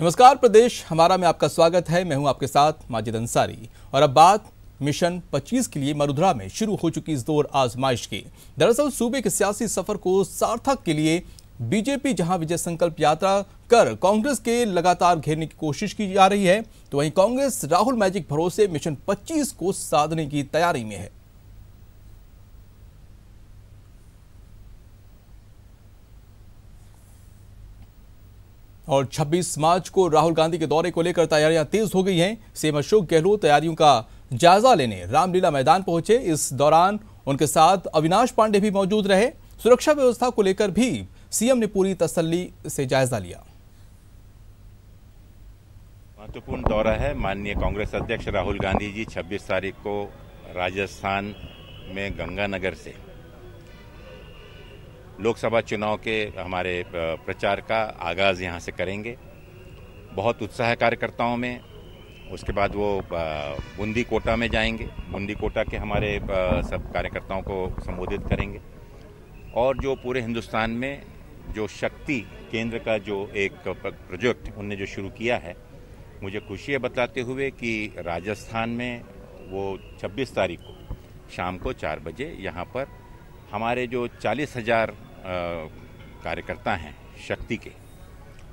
नमस्कार प्रदेश हमारा में आपका स्वागत है। मैं हूं आपके साथ माजिद अंसारी और अब बात मिशन 25 के लिए मरुधरा में शुरू हो चुकी इस दौर आजमाइश की। दरअसल सूबे के सियासी सफर को सार्थक के लिए बीजेपी जहां विजय संकल्प यात्रा कर कांग्रेस के लगातार घेरने की कोशिश की जा रही है, तो वहीं कांग्रेस राहुल मैजिक भरोसे मिशन 25 को साधने की तैयारी में है। और 26 मार्च को राहुल गांधी के दौरे को लेकर तैयारियां तेज हो गई हैं। सीएम अशोक गहलोत तैयारियों का जायजा लेने रामलीला मैदान पहुंचे। इस दौरान उनके साथ अविनाश पांडे भी मौजूद रहे। सुरक्षा व्यवस्था को लेकर भी सीएम ने पूरी तसल्ली से जायजा लिया। महत्वपूर्ण दौरा है। माननीय कांग्रेस अध्यक्ष राहुल गांधी जी 26 तारीख को राजस्थान में गंगानगर से लोकसभा चुनाव के हमारे प्रचार का आगाज़ यहां से करेंगे। बहुत उत्साह है कार्यकर्ताओं में। उसके बाद वो बूंदी कोटा में जाएंगे। बूंदी कोटा के हमारे सब कार्यकर्ताओं को संबोधित करेंगे और जो पूरे हिंदुस्तान में जो शक्ति केंद्र का जो एक प्रोजेक्ट उनने जो शुरू किया है, मुझे खुशी है बताते हुए कि राजस्थान में वो 26 तारीख को शाम को 4 बजे यहाँ पर हमारे जो 40,000 कार्यकर्ता हैं शक्ति के,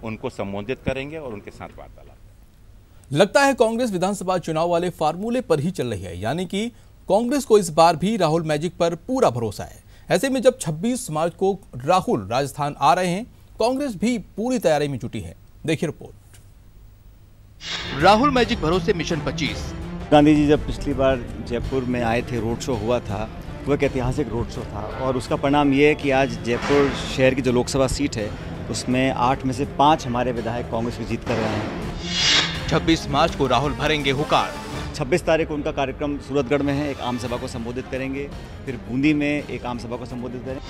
उनको संबोधित करेंगे और उनके साथ वार्तालाप। लगता है कांग्रेस विधानसभा चुनाव वाले फार्मूले पर ही चल रही है, यानी कि कांग्रेस को इस बार भी राहुल मैजिक पर पूरा भरोसा है। ऐसे में जब 26 मार्च को राहुल राजस्थान आ रहे हैं, कांग्रेस भी पूरी तैयारी में जुटी है। देखिए रिपोर्ट। राहुल मैजिक भरोसे मिशन 25। गांधी जी जब पिछली बार जयपुर में आए थे, रोड शो हुआ था, वो एक ऐतिहासिक रोड शो था और उसका परिणाम ये है कि आज जयपुर शहर की जो लोकसभा सीट है उसमें 8 में से 5 हमारे विधायक कांग्रेस की जीत कर रहे हैं। 26 मार्च को राहुल भरेंगे हुंकार। 26 तारीख को उनका कार्यक्रम सूरतगढ़ में है, एक आम सभा को संबोधित करेंगे, फिर बूंदी में एक आम सभा को संबोधित करेंगे।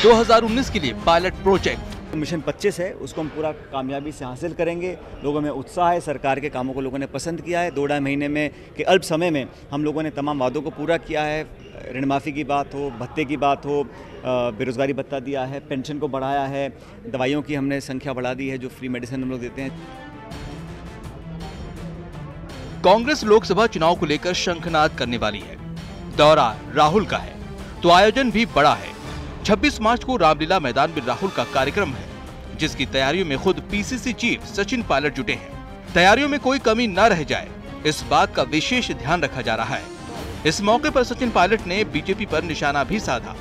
2019 के लिए पायलट प्रोजेक्ट मिशन 25 है, उसको हम पूरा कामयाबी से हासिल करेंगे। लोगों में उत्साह है, सरकार के कामों को लोगों ने पसंद किया है। 2-2.5 महीने में के अल्प समय में हम लोगों ने तमाम वादों को पूरा किया है। ऋण माफ़ी की बात हो, भत्ते की बात हो, बेरोजगारी भत्ता दिया है, पेंशन को बढ़ाया है, दवाइयों की हमने संख्या बढ़ा दी है, जो फ्री मेडिसिन हम लोग देते हैं। कांग्रेस लोकसभा चुनाव को लेकर शंखनाद करने वाली है। दौरा राहुल का है तो आयोजन भी बड़ा है। 26 मार्च को रामलीला मैदान में राहुल का कार्यक्रम है, जिसकी तैयारियों में खुद पीसीसी चीफ सचिन पायलट जुटे हैं। तैयारियों में कोई कमी न रह जाए, इस बात का विशेष ध्यान रखा जा रहा है। इस मौके पर सचिन पायलट ने बीजेपी पर निशाना भी साधा।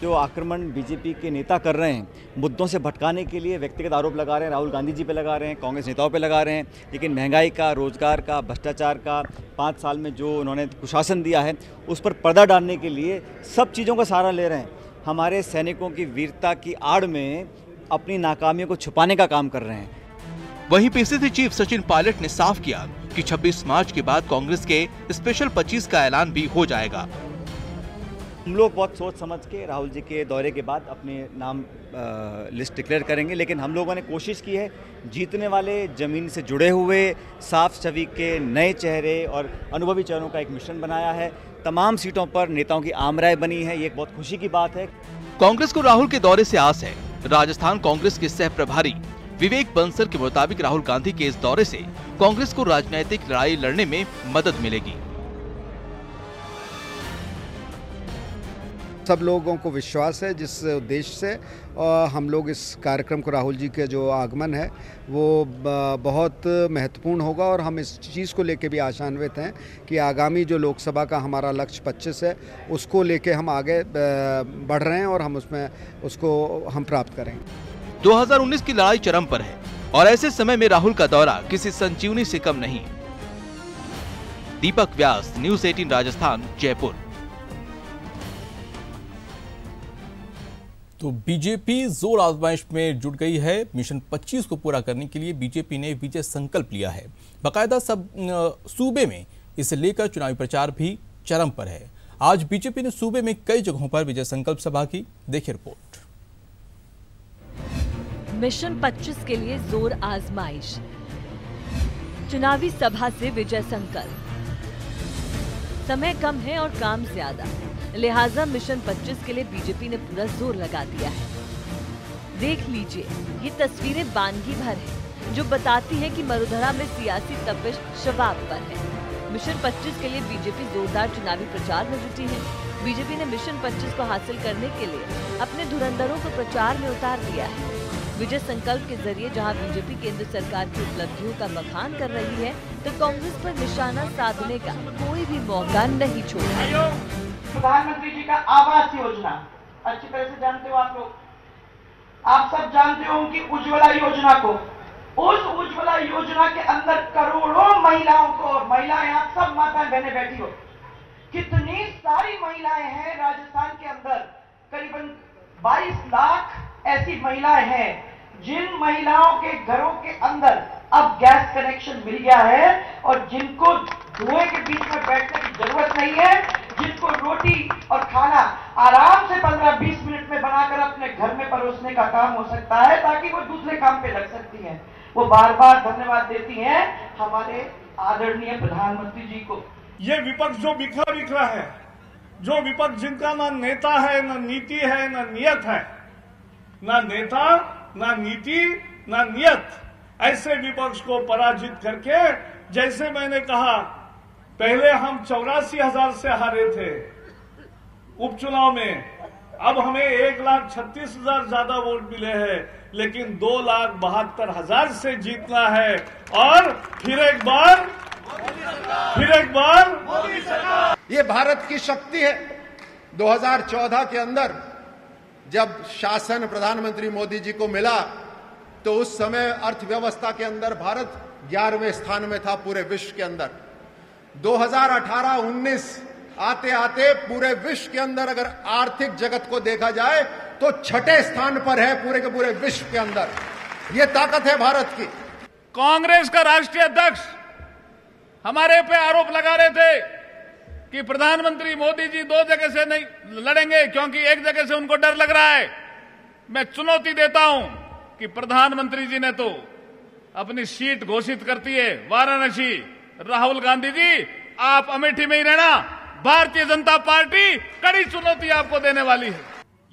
जो आक्रमण बीजेपी के नेता कर रहे हैं, मुद्दों से भटकाने के लिए व्यक्तिगत आरोप लगा रहे हैं, राहुल गांधी जी पे लगा रहे हैं, कांग्रेस नेताओं पे लगा रहे हैं, लेकिन महंगाई का, रोजगार का, भ्रष्टाचार का 5 साल में जो उन्होंने कुशासन दिया है, उस पर पर्दा डालने के लिए सब चीज़ों का सहारा ले रहे हैं। हमारे सैनिकों की वीरता की आड़ में अपनी नाकामियों को छुपाने का काम कर रहे हैं। वहीं पीसीसी चीफ सचिन पायलट ने साफ किया कि 26 मार्च के बाद कांग्रेस के स्पेशल 25 का ऐलान भी हो जाएगा। हम लोग बहुत सोच समझ के राहुल जी के दौरे के बाद अपने नाम लिस्ट डिक्लेयर करेंगे, लेकिन हम लोगों ने कोशिश की है जीतने वाले, जमीन से जुड़े हुए, साफ छवि के नए चेहरे और अनुभवी चेहरों का एक मिश्रण बनाया है। तमाम सीटों पर नेताओं की आमराय बनी है, ये एक बहुत खुशी की बात है। कांग्रेस को राहुल के दौरे से आस है। राजस्थान कांग्रेस के सह प्रभारी विवेक बंसल के मुताबिक राहुल गांधी के इस दौरे से कांग्रेस को राजनीतिक लड़ाई लड़ने में मदद मिलेगी। सब लोगों को विश्वास है जिस उद्देश्य से हम लोग इस कार्यक्रम को, राहुल जी के जो आगमन है वो बहुत महत्वपूर्ण होगा और हम इस चीज़ को लेके भी आशान्वित हैं कि आगामी जो लोकसभा का हमारा लक्ष्य 25 है, उसको लेके हम आगे बढ़ रहे हैं और हम उसको हम प्राप्त करेंगे। 2019 की लड़ाई चरम पर है और ऐसे समय में राहुल का दौरा किसी संजीवनी से कम नहीं। दीपक व्यास, न्यूज़ 18 राजस्थान, जयपुर। तो बीजेपी जोर आजमाइश में जुट गई है। मिशन 25 को पूरा करने के लिए बीजेपी ने विजय संकल्प लिया है। बाकायदा सब सूबे में इसे लेकर चुनावी प्रचार भी चरम पर है। आज बीजेपी ने सूबे में कई जगहों पर विजय संकल्प सभा की। देखिए रिपोर्ट। मिशन 25 के लिए जोर आजमाइश, चुनावी सभा से विजय संकल्प। समय कम है और काम ज्यादा, लिहाजा मिशन 25 के लिए बीजेपी ने पूरा जोर लगा दिया है। देख लीजिए, ये तस्वीरें बानगी भर है। जो बताती है कि मरुधरा में सियासी तपिश शबाब पर है। मिशन 25 के लिए बीजेपी जोरदार चुनावी प्रचार में जुटी है। बीजेपी ने मिशन 25 को हासिल करने के लिए अपने धुरंधरों को प्रचार में उतार दिया है। विजय संकल्प के जरिए जहां बीजेपी केंद्र सरकार की उपलब्धियों का बखान कर रही है, तो कांग्रेस पर निशाना साधने का कोई भी मौका नहीं छोड़ा। प्रधानमंत्री जी का आवास योजना अच्छी तरह से जानते हो आप लोग, आप सब जानते हो उनकी उज्ज्वला योजना को। उस उज्ज्वला योजना के अंदर करोड़ों महिलाओं को, और महिलाएं आप सब माताएं बहनें बैठी हो, कितनी सारी महिलाएं हैं राजस्थान के अंदर, करीबन 22 लाख ऐसी महिलाएं हैं जिन महिलाओं के घरों के अंदर अब गैस कनेक्शन मिल गया है और जिनको धुएं के बीच में बैठने की जरूरत नहीं है, जिनको रोटी और खाना आराम से 15-20 मिनट में बनाकर अपने घर में परोसने का काम हो सकता है, ताकि वो दूसरे काम पे लग सकती हैं। वो बार बार धन्यवाद देती हैं हमारे आदरणीय प्रधानमंत्री जी को। ये विपक्ष जो बिखरा बिखरा है, जो विपक्ष जिनका ना नेता है, ना नीति है, ना नियत है, ना नेता, ना नीति, ना नियत, ऐसे विपक्ष को पराजित करके, जैसे मैंने कहा पहले हम 84,000 से हारे थे उपचुनाव में, अब हमें 1,36,000 ज्यादा वोट मिले हैं, लेकिन 2,72,000 से जीतना है। और फिर एक बार ये भारत की शक्ति है। 2014 के अंदर जब शासन प्रधानमंत्री मोदी जी को मिला तो उस समय अर्थव्यवस्था के अंदर भारत 11वें स्थान में था पूरे विश्व के अंदर। 2018-19 आते आते पूरे विश्व के अंदर अगर आर्थिक जगत को देखा जाए तो 6ठे स्थान पर है पूरे के पूरे विश्व के अंदर। ये ताकत है भारत की। कांग्रेस का राष्ट्रीय अध्यक्ष हमारे पे आरोप लगा रहे थे कि प्रधानमंत्री मोदी जी 2 जगह से नहीं लड़ेंगे क्योंकि एक जगह से उनको डर लग रहा है। मैं चुनौती देता हूं कि प्रधानमंत्री जी ने तो अपनी सीट घोषित करती है वाराणसी। राहुल गांधी जी आप अमेठी में ही रहना, भारतीय जनता पार्टी कड़ी चुनौती आपको देने वाली है।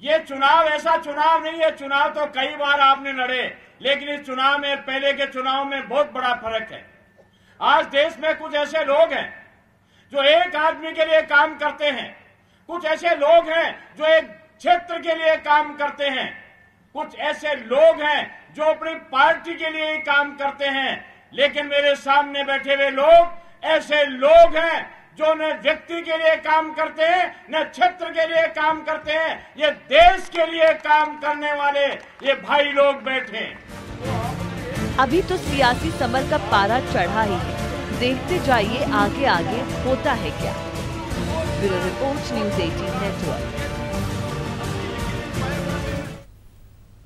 ये चुनाव ऐसा चुनाव नहीं है, चुनाव तो कई बार आपने लड़े, लेकिन इस चुनाव में पहले के चुनाव में बहुत बड़ा फर्क है। आज देश में कुछ ऐसे लोग हैं जो एक आदमी के लिए काम करते हैं, कुछ ऐसे लोग हैं जो एक क्षेत्र के लिए काम करते हैं, कुछ ऐसे लोग हैं जो अपनी पार्टी के लिए ही काम करते हैं। लेकिन मेरे सामने बैठे हुए लोग ऐसे लोग हैं जो न व्यक्ति के लिए काम करते हैं, न क्षेत्र के लिए काम करते हैं, ये देश के लिए काम करने वाले ये भाई लोग बैठे हैं। अभी तो सियासी समर का पारा चढ़ा ही है, देखते जाइए आगे आगे होता है क्या। Bureau report, news 18 network.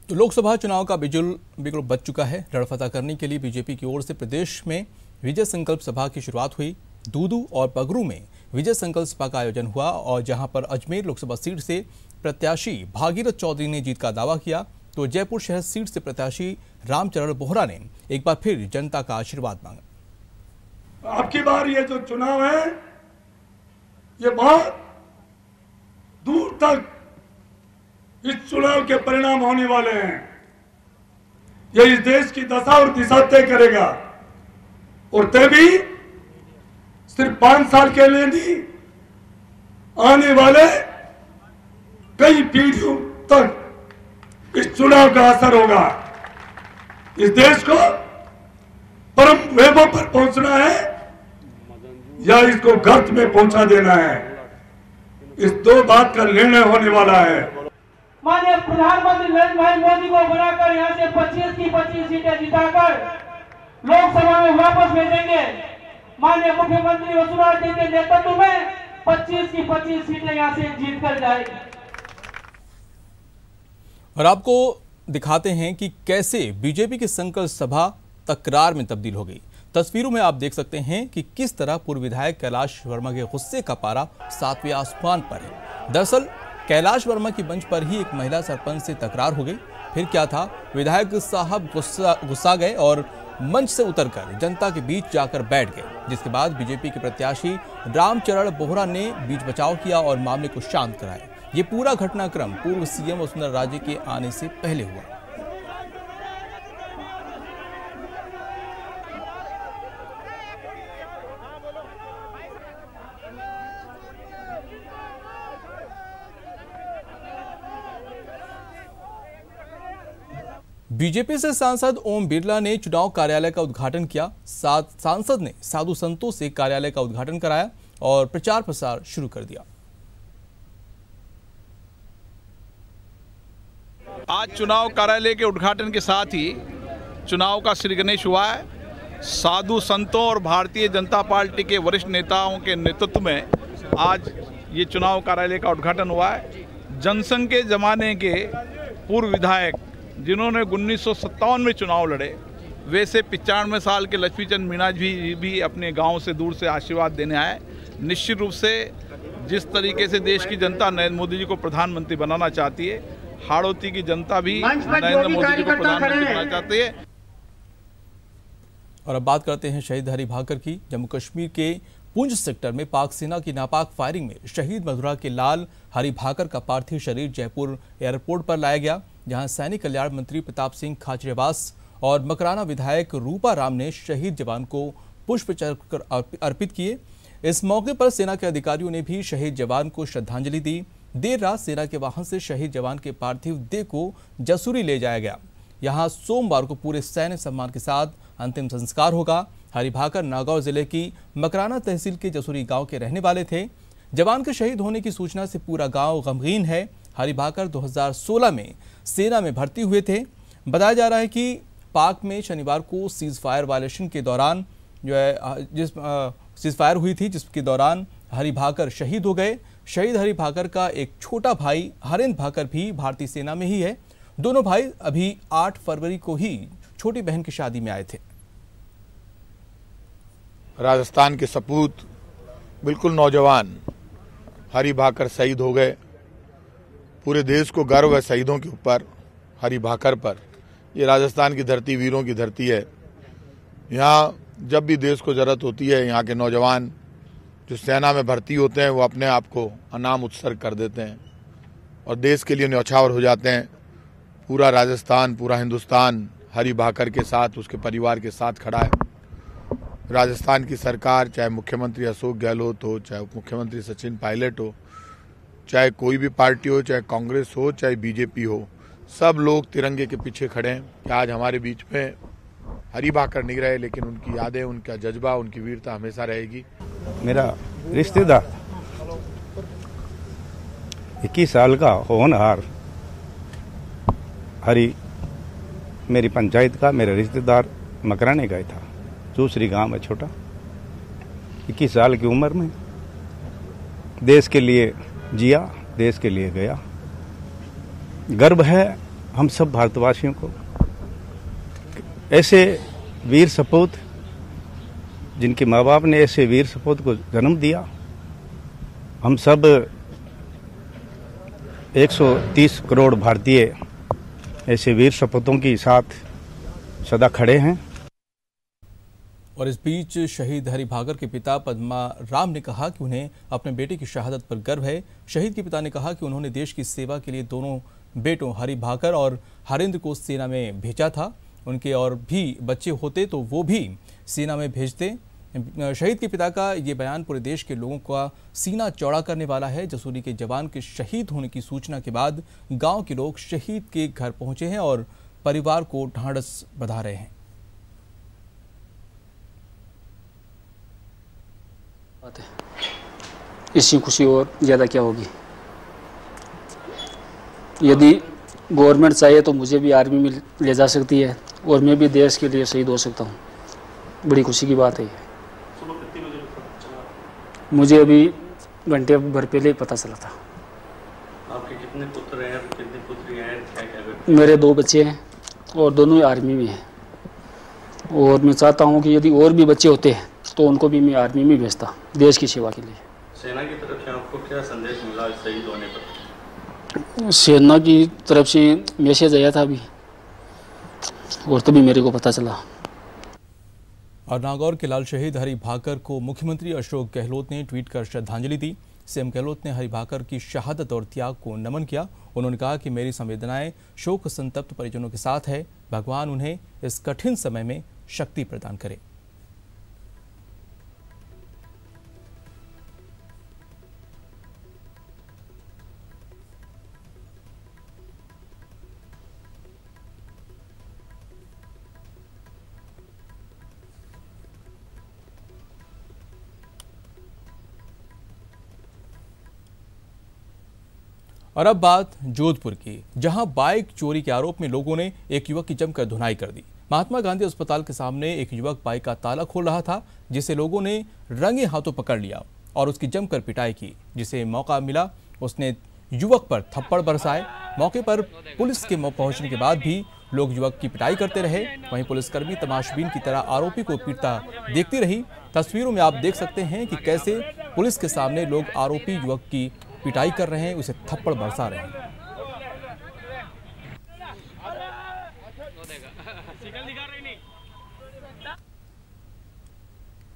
तो लोकसभा चुनाव का बिगुल बज चुका है। रणफता करने के लिए बीजेपी की ओर से प्रदेश में विजय संकल्प सभा की शुरुआत हुई। दूदू और पगरू में विजय संकल्प सभा का आयोजन हुआ और जहां पर अजमेर लोकसभा सीट से प्रत्याशी भागीरथ चौधरी ने जीत का दावा किया, तो जयपुर शहर सीट से प्रत्याशी रामचरण बोहरा ने एक बार फिर जनता का आशीर्वाद मांगा। आपकी बार ये जो चुनाव है ये बहुत दूर तक इस चुनाव के परिणाम होने वाले हैं। ये इस देश की दशा और दिशा तय करेगा, और तय भी सिर्फ 5 साल के लिए नहीं, आने वाले कई पीढ़ियों तक इस चुनाव का असर होगा। इस देश को परम वैभव पर पहुंचना है या इसको गर्त में पहुंचा देना है, इस 2 बात का निर्णय होने वाला है। माननीय प्रधानमंत्री नरेंद्र भाई मोदी को बनाकर यहाँ से 25 की 25 सीटें जिताकर लोकसभा में वापस भेजेंगे। माननीय मुख्यमंत्री वसुंधरा जी के नेतृत्व में 25 की 25 सीटें यहाँ से जीत कर जाएगी। और आपको दिखाते हैं कि कैसे बीजेपी की संकल्प सभा तकरार में तब्दील हो गई। तस्वीरों में आप देख सकते हैं कि किस तरह पूर्व विधायक कैलाश वर्मा के गुस्से का पारा 7वें आसमान पर है। दरअसल कैलाश वर्मा की मंच पर ही एक महिला सरपंच से तकरार हो गई। फिर क्या था, विधायक साहब गुस्सा गए और मंच से उतरकर जनता के बीच जाकर बैठ गए, जिसके बाद बीजेपी के प्रत्याशी रामचरण बोहरा ने बीच बचाव किया और मामले को शांत कराया। ये पूरा घटनाक्रम पूर्व सीएम वसुंधरा राजे के आने से पहले हुआ। बीजेपी से सांसद ओम बिरला ने चुनाव कार्यालय का उद्घाटन किया। सांसद ने साधु संतों से कार्यालय का उद्घाटन कराया और प्रचार प्रसार शुरू कर दिया। आज चुनाव कार्यालय के उद्घाटन के साथ ही चुनाव का श्री गणेश हुआ है। साधु संतों और भारतीय जनता पार्टी के वरिष्ठ नेताओं के नेतृत्व में आज ये चुनाव कार्यालय का उद्घाटन हुआ है। जनसंघ के ज़माने के पूर्व विधायक जिन्होंने 1957 में चुनाव लड़े, वैसे 95 साल के लक्ष्मीचंद मीणा जी भी अपने गांव से दूर से आशीर्वाद देने आए। निश्चित रूप से जिस तरीके से देश की जनता नरेंद्र मोदी जी को प्रधानमंत्री बनाना चाहती है, हाड़ौती की जनता भी नरेंद्र मोदी जी को प्रधानमंत्री बनाना चाहती है। और अब बात करते हैं शहीद हरि भाकर की। जम्मू कश्मीर के पुंछ सेक्टर में पाक सेना की नापाक फायरिंग में शहीद मथुरा के लाल हरि भाकर का पार्थिव शरीर जयपुर एयरपोर्ट पर लाया गया, जहां सैनिक कल्याण मंत्री प्रताप सिंह खाचरियावास और मकराना विधायक रूपा राम ने शहीद जवान को पुष्पचक्र अर्पित किए। इस मौके पर सेना के अधिकारियों ने भी शहीद जवान को श्रद्धांजलि दी। देर रात सेना के वाहन से शहीद जवान के पार्थिव देह को जसूरी ले जाया गया। यहां सोमवार को पूरे सैन्य सम्मान के साथ अंतिम संस्कार होगा। हरि भाकर नागौर जिले की मकराना तहसील के जसूरी गांव के रहने वाले थे। जवान के शहीद होने की सूचना से पूरा गांव गमगीन है। हरि भाकर 2016 में सेना में भर्ती हुए थे। बताया जा रहा है कि पाक में शनिवार को सीज फायर वायलेशन के दौरान सीज फायर हुई थी, जिसके दौरान हरि भाकर शहीद हो गए। शहीद हरि भाकर का एक छोटा भाई हरेंद्र भाकर भी भारतीय सेना में ही है। दोनों भाई अभी 8 फरवरी को ही छोटी बहन की शादी में आए थे। राजस्थान के सपूत बिल्कुल नौजवान हरि भाकर शहीद हो गए। पूरे देश को गर्व है शहीदों के ऊपर, हरि भाकर पर। ये राजस्थान की धरती वीरों की धरती है। यहाँ जब भी देश को जरूरत होती है, यहाँ के नौजवान जो सेना में भर्ती होते हैं वो अपने आप को अनाम उत्सर्ग कर देते हैं और देश के लिए न्यौछावर हो जाते हैं। पूरा राजस्थान, पूरा हिंदुस्तान हरि भाकर के साथ, उसके परिवार के साथ खड़ा है। राजस्थान की सरकार, चाहे मुख्यमंत्री अशोक गहलोत हो, चाहे उप मुख्यमंत्री सचिन पायलट हो, चाहे कोई भी पार्टी हो, चाहे कांग्रेस हो, चाहे बीजेपी हो, सब लोग तिरंगे के पीछे खड़े हैं कि आज हमारे बीच में हरि भाकर नहीं रहे, लेकिन उनकी यादें, उनका जज्बा, उनकी वीरता हमेशा रहेगी। मेरा रिश्तेदार 21 साल का होनहार हरि मेरी पंचायत का, मेरा रिश्तेदार मकराने गए था। दूसरी गांव है छोटा, 21 साल की उम्र में देश के लिए जिया, देश के लिए गया। गर्व है हम सब भारतवासियों को, ऐसे वीर सपूत जिनके माँ बाप ने ऐसे वीर सपूत को जन्म दिया। हम सब 130 करोड़ भारतीय ऐसे वीर सपूतों के साथ सदा खड़े हैं। और इस बीच शहीद हरि भाकर के पिता पद्मा राम ने कहा कि उन्हें अपने बेटे की शहादत पर गर्व है। शहीद के पिता ने कहा कि उन्होंने देश की सेवा के लिए दोनों बेटों हरि भाकर और हरेंद्र को सेना में भेजा था। उनके और भी बच्चे होते तो वो भी सेना में भेजते। शहीद के पिता का ये बयान पूरे देश के लोगों का सीना चौड़ा करने वाला है। जसूरी के जवान के शहीद होने की सूचना के बाद गांव के लोग शहीद के घर पहुंचे हैं और परिवार को ढांढस बंधा रहे हैं। इसकी खुशी और ज़्यादा क्या होगी। यदि गवर्नमेंट चाहे तो मुझे भी आर्मी में ले जा सकती है और मैं भी देश के लिए शहीद हो सकता हूँ। बड़ी खुशी की बात है ये। मुझे अभी घंटे भर पहले ही पता चला था। आपके कितने पुत्र हैं, कितनी पुत्री हैं, क्या-क्या? मेरे 2 बच्चे हैं और दोनों ही आर्मी में हैं और मैं चाहता हूँ कि यदि और भी बच्चे होते हैं तो उनको भी मैं आर्मी में भेजता देश की सेवा के लिए। सेना की तरफ से आपको क्या संदेश मिला शहीद होने पर? सेना की तरफ से मैसेज आया था अभी और तभी मेरे को पता चला। और नागौर के लाल शहीद हरि भाकर को मुख्यमंत्री अशोक गहलोत ने ट्वीट कर श्रद्धांजलि दी। सीएम गहलोत ने हरि भाकर की शहादत और त्याग को नमन किया। उन्होंने कहा कि मेरी संवेदनाएं शोक संतप्त परिजनों के साथ है। भगवान उन्हें इस कठिन समय में शक्ति प्रदान करे। और अब बात जोधपुर की, जहां बाइक चोरी के आरोप में लोगों ने एक युवक की जमकर धुनाई कर दी। महात्मा गांधी अस्पताल के सामने एक युवक बाइक का ताला खोल रहा था, जिसे लोगों ने रंगे हाथों पकड़ लिया और उसकी जमकर पिटाई की। जिसे मौका मिला उसने युवक पर थप्पड़ बरसाए। मौके पर पुलिस के पहुंचने के बाद भी लोग युवक की पिटाई करते रहे। वहीं पुलिसकर्मी तमाशबीन की तरह आरोपी को पीटता देखती रही। तस्वीरों में आप देख सकते हैं कि कैसे पुलिस के सामने लोग आरोपी युवक की पिटाई कर रहे हैं, उसे थप्पड़ बरसा रहे हैं।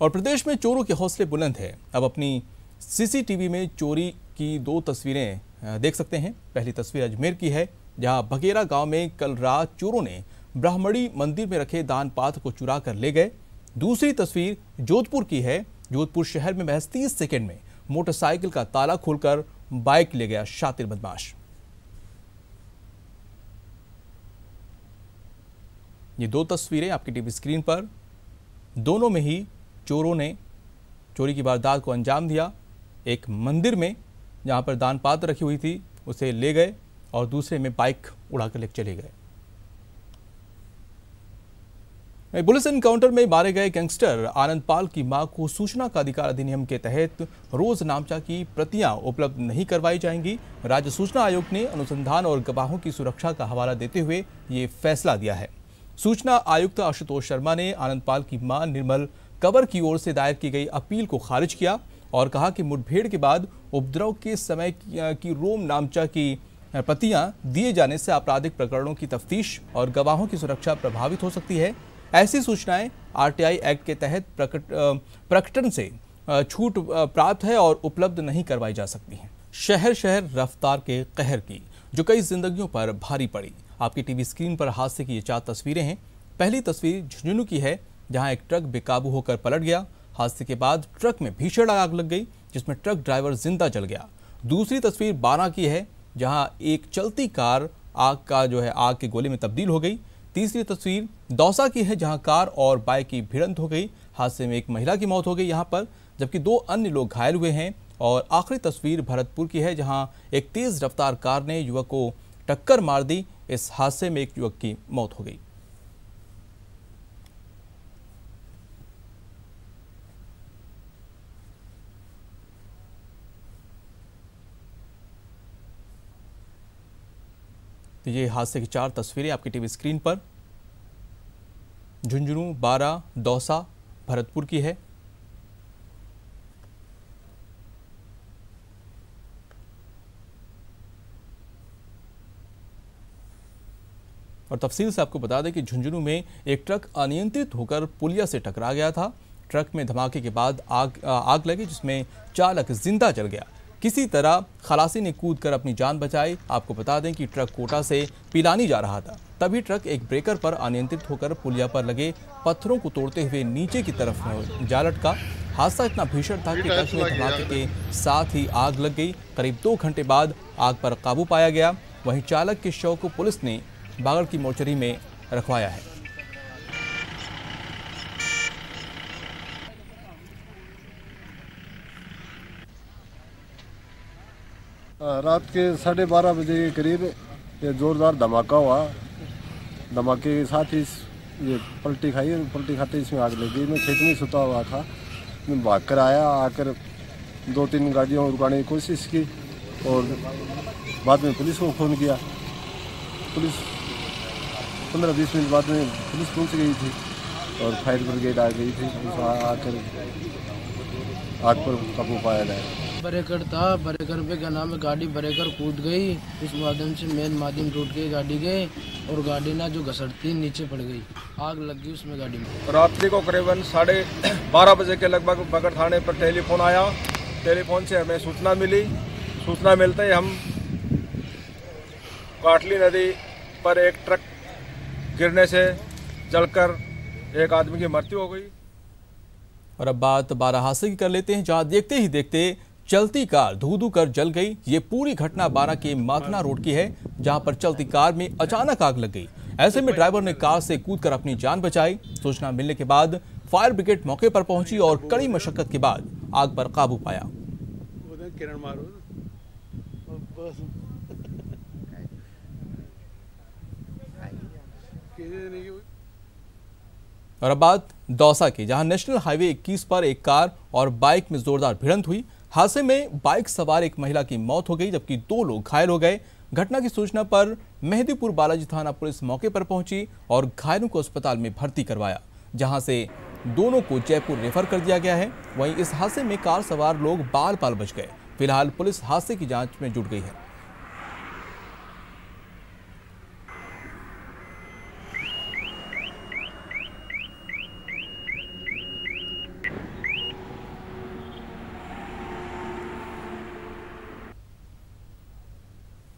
और प्रदेश में चोरों के हौसले बुलंद है। अब अपनी सीसीटीवी में चोरी की 2 तस्वीरें देख सकते हैं। पहली तस्वीर अजमेर की है, जहां बघेरा गांव में कल रात चोरों ने ब्राह्मणी मंदिर में रखे दान पात्र को चुरा कर ले गए। दूसरी तस्वीर जोधपुर की है। जोधपुर शहर में महज 30 सेकंड में मोटरसाइकिल का ताला खोलकर बाइक ले गया शातिर बदमाश। ये 2 तस्वीरें आपकी टीवी स्क्रीन पर। दोनों में ही चोरों ने चोरी की वारदात को अंजाम दिया। एक मंदिर में जहां पर दान पात्र रखी हुई थी उसे ले गए और दूसरे में बाइक उड़ाकर लेकर चले गए। पुलिस एनकाउंटर में मारे गए गैंगस्टर आनंद पाल की मां को सूचना का अधिकार अधिनियम के तहत रोज नामचा की प्रतियां उपलब्ध नहीं करवाई जाएंगी। राज्य सूचना आयोग ने अनुसंधान और गवाहों की सुरक्षा का हवाला देते हुए ये फैसला दिया है। सूचना आयुक्त आशुतोष शर्मा ने आनंद पाल की मां निर्मल कंवर की ओर से दायर की गई अपील को खारिज किया और कहा कि मुठभेड़ के बाद उपद्रव के समय की रोम नामचा की प्रतियां दिए जाने से आपराधिक प्रकरणों की तफ्तीश और गवाहों की सुरक्षा प्रभावित हो सकती है। ऐसी सूचनाएं आरटीआई एक्ट के तहत प्रकटन से छूट प्राप्त है और उपलब्ध नहीं करवाई जा सकती हैं। शहर शहर रफ्तार के कहर की जो कई जिंदगियों पर भारी पड़ी। आपकी टीवी स्क्रीन पर हादसे की ये 4 तस्वीरें हैं। पहली तस्वीर झुंझुनू की है, जहां एक ट्रक बेकाबू होकर पलट गया। हादसे के बाद ट्रक में भीषण आग लग गई, जिसमें ट्रक ड्राइवर जिंदा जल गया। दूसरी तस्वीर बारा की है, जहां एक चलती कार आग के गोले में तब्दील हो गई। तीसरी तस्वीर दौसा की है, जहां कार और बाइक की भिड़ंत हो गई। हादसे में एक महिला की मौत हो गई यहां पर, जबकि 2 अन्य लोग घायल हुए हैं। और आखिरी तस्वीर भरतपुर की है, जहां एक तेज रफ्तार कार ने युवक को टक्कर मार दी। इस हादसे में एक युवक की मौत हो गई। तो ये हादसे की 4 तस्वीरें आपकी टीवी स्क्रीन पर झुंझुनू, बारा, दौसा, भरतपुर की है। और तफसील से आपको बता दें कि झुंझुनू में एक ट्रक अनियंत्रित होकर पुलिया से टकरा गया था। ट्रक में धमाके के बाद आग लगी, जिसमें चालक जिंदा जल गया। किसी तरह खलासी ने कूदकर अपनी जान बचाई। आपको बता दें कि ट्रक कोटा से पिलानी जा रहा था, तभी ट्रक एक ब्रेकर पर अनियंत्रित होकर पुलिया पर लगे पत्थरों को तोड़ते हुए नीचे की तरफ जा लटका। हादसा इतना भीषण था कि ट्रक में धमाके के साथ ही आग लग गई। करीब 2 घंटे बाद आग पर काबू पाया गया। वहीं चालक के शव को पुलिस ने बागड़ की मोर्चरी में रखवाया है। रात के 12:30 बजे के करीब ये जोरदार धमाका हुआ। धमाके के साथ ही ये पलटी खाई और पलटी खाते इसमें आग लगी। मैं खेत में सुता हुआ था, मैं भाग कर आया। आकर 2-3 गाड़ियों रुकाने की कोशिश की और बाद में पुलिस को फ़ोन किया। पुलिस 15-20 मिनट बाद में पुलिस पहुंच गई थी और फायर ब्रिगेड आ गई थी। आकर आग पर काबू पाया गया। ब्रेकर था, ब्रेकर पे क्या नाम है, गाड़ी ब्रेकर कूद गई। इस माध्यम से मेन माध्यम टूट गई गाड़ी के और गाड़ी ना जो घसटती नीचे पड़ गई। आग लग गई उसमें गाड़ी में। रात्रि को करीबन 12:30 बजे के लगभग बगड़ थाने पर टेलीफोन आया। टेलीफोन से हमें सूचना मिली। सूचना मिलते ही हम काटली नदी पर एक ट्रक गिरने से जलकर एक आदमी की मृत्यु हो गई। और अब बात बारा हादसे की कर लेते हैं, जहां देखते ही देखते चलती कार धू-धू कर जल गई। ये पूरी घटना बारा के माथना रोड की है, जहां पर चलती कार में अचानक आग लग गई। ऐसे में ड्राइवर ने कार से कूदकर अपनी जान बचाई। सूचना मिलने के बाद फायर ब्रिगेड मौके पर पहुंची और कड़ी मशक्कत के बाद आग पर काबू पाया। और अब बात दौसा की, जहां नेशनल हाईवे 21 पर एक कार और बाइक में जोरदार भिड़ंत हुई। हादसे में बाइक सवार एक महिला की मौत हो गई जबकि 2 लोग घायल हो गए। घटना की सूचना पर मेहदीपुर बालाजी थाना पुलिस मौके पर पहुंची और घायलों को अस्पताल में भर्ती करवाया, जहां से दोनों को जयपुर रेफर कर दिया गया है। वहीं इस हादसे में कार सवार लोग बाल बाल बच गए। फिलहाल पुलिस हादसे की जांच में जुट गई है।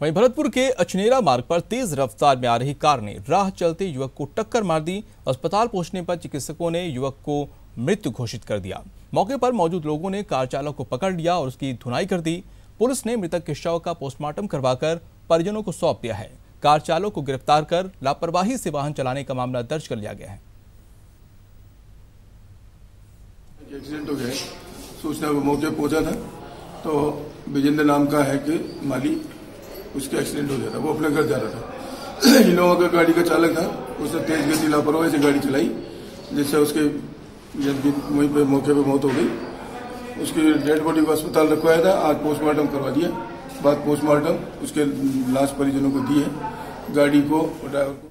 वहीं भरतपुर के अचनेरा मार्ग पर तेज रफ्तार में आ रही कार ने राह चलते युवक को टक्कर मार दी। अस्पताल पहुंचने पर चिकित्सकों ने युवक को मृत घोषित कर दिया। मौके पर मौजूद लोगों ने कार चालक को पकड़ लिया और उसकी धुनाई कर दी। पुलिस ने मृतक के शव का पोस्टमार्टम करवाकर परिजनों को सौंप दिया है। कार चालक को गिरफ्तार कर लापरवाही से वाहन चलाने का मामला दर्ज कर लिया गया है। एक्सीडेंट हो गया, सूचना को मौके पहुंचा था तो विजेंद्र नाम का है कि माली, उसका एक्सीडेंट हो गया था। वो अपने घर जा रहा था। इनोवा का गाड़ी का चालक था, उसने तेज गति लापरवाही से गाड़ी चलाई, जिससे उसके वहीं पे मौके पे मौत हो गई। उसकी डेड बॉडी को अस्पताल रखवाया था। आज पोस्टमार्टम करवा दिया। बाद पोस्टमार्टम उसके लाश परिजनों को दी है, गाड़ी को और ड्राइवर को।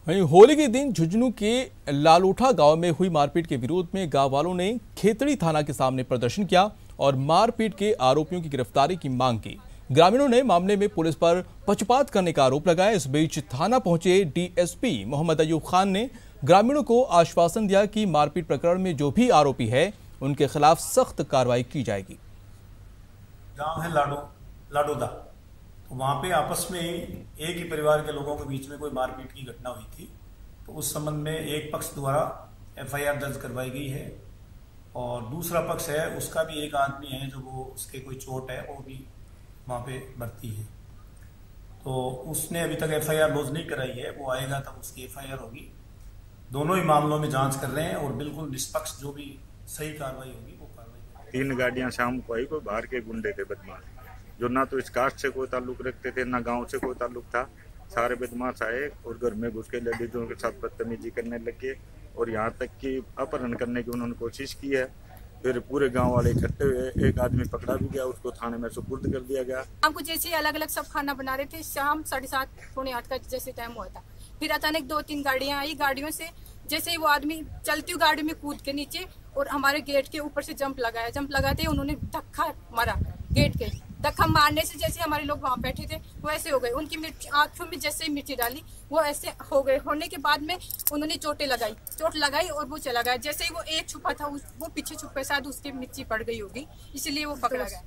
वहीं होली के दिन झुंझुनू के लालूठा गांव में हुई मारपीट के विरोध में गांव वालों ने खेतड़ी थाना के सामने प्रदर्शन किया और मारपीट के आरोपियों की गिरफ्तारी की मांग की। ग्रामीणों ने मामले में पुलिस पर पक्षपात करने का आरोप लगाया। इस बीच थाना पहुंचे डीएसपी मोहम्मद अयूब खान ने ग्रामीणों को आश्वासन दिया कि मारपीट प्रकरण में जो भी आरोपी है उनके खिलाफ सख्त कार्रवाई की जाएगी। गांव है लाडोदा, तो वहां पे आपस में एक ही परिवार के लोगों के बीच में कोई मारपीट की घटना हुई थी। तो उस संबंध में एक पक्ष द्वारा एफआईआर दर्ज करवाई गई है और दूसरा पक्ष है, उसका भी एक आदमी है जो वो उसके कोई चोट है, वो भी वहाँ पे भर्ती है। तो उसने अभी तक एफआईआर लॉन्च नहीं कराई है, वो आएगा तब उसकी एफआईआर होगी। दोनों ही मामलों में जांच कर रहे हैं और बिल्कुल निष्पक्ष जो भी सही कार्रवाई होगी वो कार्रवाई। 3 गाड़ियां शाम को आई, कोई बाहर के गुंडे थे बदमाश, जो ना तो इस कास्ट से कोई ताल्लुक रखते थे ना गांव से कोई ताल्लुक था। सारे बदमाश आए और घर में घुस के लेडीजों के साथ बदतमीजी करने लगे और यहाँ तक कि अपहरण करने की उन्होंने कोशिश की है। फिर पूरे गांव वाले इकट्ठे हुए, एक आदमी पकड़ा भी गया, उसको थाने में सुपुर्द कर दिया गया। शाम को जैसे अलग अलग सब खाना बना रहे थे, शाम 7:30 पौने 8 का जैसे टाइम हुआ था। फिर अचानक 2-3 गाड़ियां आई, गाड़ियों से जैसे ही वो आदमी चलती हुई गाड़ी में कूद के नीचे और हमारे गेट के ऊपर से जंप लगाते उन्होंने धक्का मारा। गेट के धक्का मारने से जैसे हमारे लोग वहाँ बैठे थे वैसे हो गए, उनकी आंखों में जैसे ही मिर्ची डाली वो ऐसे हो गए। होने के बाद में उन्होंने चोट लगाई और वो चला गया। जैसे ही वो एक छुपा था वो पीछे छुपे, शायद उसकी मिर्ची पड़ गई होगी, इसलिए वो पकड़ा गया।